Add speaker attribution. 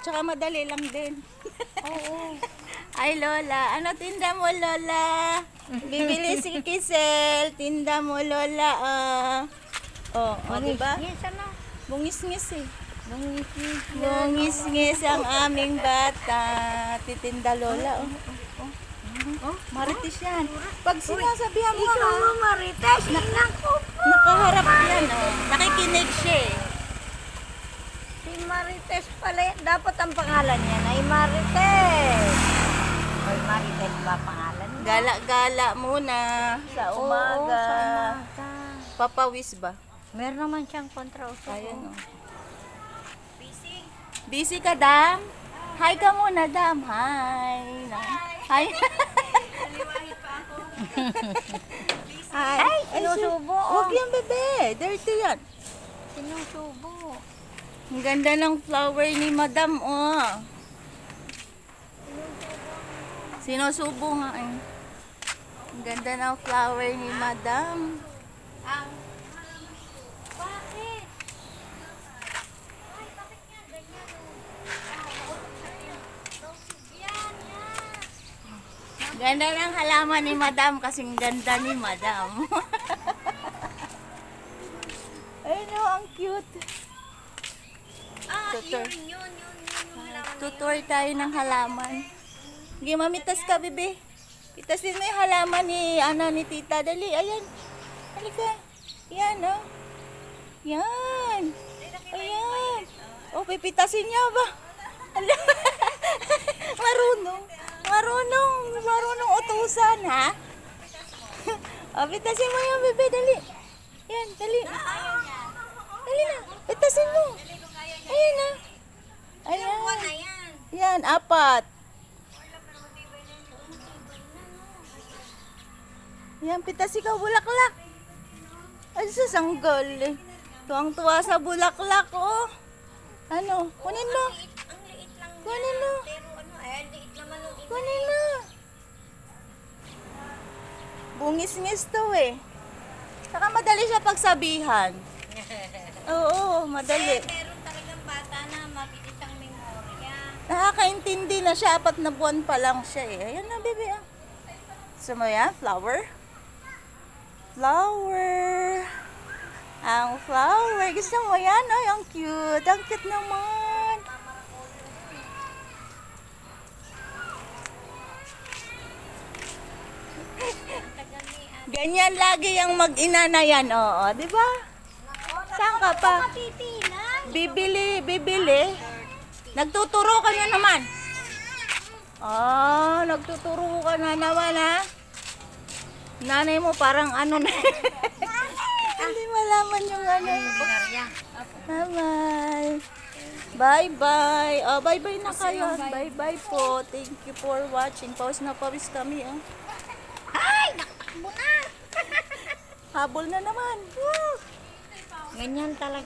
Speaker 1: Tsaka madali lang din.
Speaker 2: Oo.
Speaker 1: Ay, Lola. Ano tinda mo, Lola? Bibili si Kisel. Tinda mo, Lola. Diba?
Speaker 2: Yes, ano?
Speaker 1: Bungis-ngis eh.
Speaker 2: Bungis-ngis.
Speaker 1: Bungis-ngis ang aming bata. Titinda, Lola. Marites yan. Pag sinasabihan mo
Speaker 2: Ikaw mo, Marites. Naku po.
Speaker 1: nakaharap yan. Nakikinig siya eh.
Speaker 2: Si Marites pala. Dapat ang pangalan niya ay Marites. Oy, Marites ba pangalan niya?
Speaker 1: Gala-gala muna sa umaga.
Speaker 2: Oo, sa umaga.
Speaker 1: Papawis ba?
Speaker 2: Meron naman siyang kontra-uso.
Speaker 1: Ayun o. Busy ka, Dam? Hi ka muna, Dam. Hi. Hi.
Speaker 2: Ay, sinusubo.
Speaker 1: Huwag yan, bebe. Dirty yan.
Speaker 2: Sinusubo.
Speaker 1: Ang ganda ng flower ni Madam, oh. Sinusubo nga eh. Ang ganda ng flower ni Madam.
Speaker 2: Bakit?
Speaker 1: Ganda ng halaman ni Madam kasing ganda ni Madam. Ayun oh, ang cute. Tutor. Tutor tayo ng halaman. Sige, mamitas ka, bebe. Pitasin mo yung halaman ni, ni tita. Dali, ayan. Halika. Yan, oh. Yan. Ayan. Oh, pipitasin niya ba? Marunong. Marunong utusan, ha? Oh, pitasin mo yan, bebe. Dali. Yan, dali. Dali na. Pitasin mo. Ayan na. Ayan. Yan, 4. Yan, pitas ikaw, bulaklak. Ay, sasanggal eh. Tuwang-tuwa sa bulaklak, oh. Ano? Kunin mo. Kunin mo. Kunin mo. Bungis-ngis to eh. Saka madali siya pagsabihan. Oo, madali.
Speaker 2: Meron talagang bata na mabilis ang memorya.
Speaker 1: Nakakaintindi na siya. 4 na buwan pa lang siya eh. Ayan na, bebe. Gusto mo yan? Flower? Flower. Ang flower. Gusto mo yan? Ay, ang cute. Ang cute naman. Ganyan lagi yung mag-ina na yan. Oo, di ba? Saan ka pa? Bibili. Nagtuturo ka na naman. Nagtuturo ka na naman, ha? Nanay mo parang ano na. Hindi malaman yung ano. Bye-bye. Bye-bye. Bye-bye na kayo. Bye-bye po. Thank you for watching. Pause na pawis kami, oh.
Speaker 2: Ay, nakakbo na.
Speaker 1: Habol na naman.
Speaker 2: Ganyan talaga.